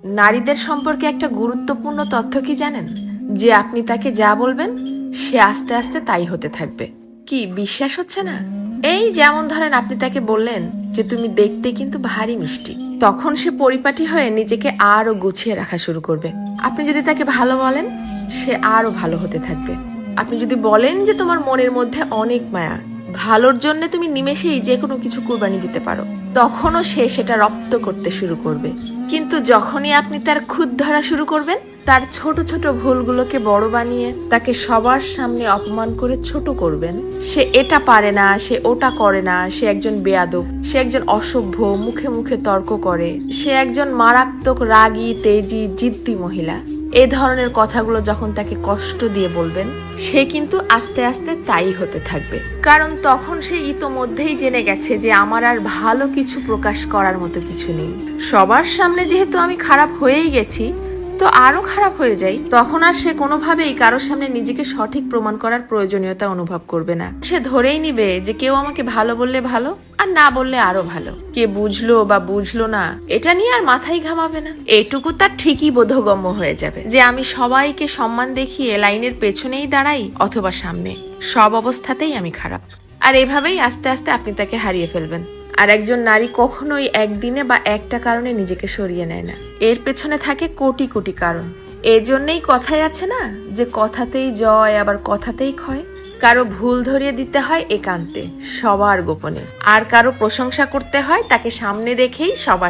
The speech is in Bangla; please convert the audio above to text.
নারীদের সম্পর্কে একটা গুরুত্বপূর্ণ তথ্য কি জানেন? যে আপনি তাকে যা বলবেন সে আস্তে আস্তে তাই হতে থাকবে। কি বিশ্বাস হচ্ছে না? এই যেমন ধরেন আপনি তাকে বললেন যে তুমি দেখতে কিন্তু ভারী মিষ্টি, তখন সে পরিপাটি হয়ে নিজেকে আরো গুছিয়ে রাখা শুরু করবে। আপনি যদি তাকে ভালো বলেন সে আরো ভালো হতে থাকবে। আপনি যদি বলেন যে তোমার মনের মধ্যে অনেক মায়া, ভালোর জন্য তুমি নিমেষেই যে কোনো কিছু কুরবানি দিতে পারো, তখনও সে সেটা রপ্ত করতে শুরু করবে। কিন্তু যখনই আপনি তার খুঁত ধরা শুরু করবেন, তার ছোট ছোট ভুলগুলোকে বড় বানিয়ে তাকে সবার সামনে অপমান করে ছোট করবেন, সে এটা পারে না, সে ওটা করে না, সে একজন বেয়াদব, সে একজন অসভ্য, মুখে মুখে তর্ক করে, সে একজন মারাত্মক রাগী তেজি জিদ্দি মহিলা, এ ধরনের কথাগুলো যখন তাকে কষ্ট দিয়ে বলবেন, সে কিন্তু আস্তে আস্তে তাই হতে থাকবে। কারণ তখন সে ইতোমধ্যেই জেনে গেছে যে আমার আর ভালো কিছু প্রকাশ করার মতো কিছু নেই। সবার সামনে যেহেতু আমি খারাপ হয়েই গেছি, তো আরো খারাপ হয়ে যাই, তখন আর সে কোনোভাবেই কারোর সামনে নিজেকে সঠিক প্রমাণ করার প্রয়োজনীয়তা অনুভব করবে না। সে ধরেই নিবে যে কেউ আমাকে ভালো বললে ভালো, আর না বললে আরো ভালো। কে বুঝলো বা বুঝলো না এটা নিয়ে আর মাথায় ঘামাবে না। এটুকু তার ঠিকই বোধগম্য হয়ে যাবে যে আমি সবাইকে সম্মান দেখিয়ে লাইনের পেছনেই দাঁড়াই অথবা সামনে, সব অবস্থাতেই আমি খারাপ। আর এভাবেই আস্তে আস্তে আপনি তাকে হারিয়ে ফেলবেন। আর একজন নারী কখনোই একদিনে বা একটা কারণে নিজেকে সরিয়ে নেয় না, এর পেছনে থাকে কোটি কোটি কারণ। এজন্যই কথাই আছে না যে কথাতেই জয় আবার কথাতেই ক্ষয়। কারো ভুল ধরিয়ে দিতে হয় একান্তে, সবার গোপনে, আর কারো প্রশংসা করতে হয় তাকে সামনে রেখেই সবার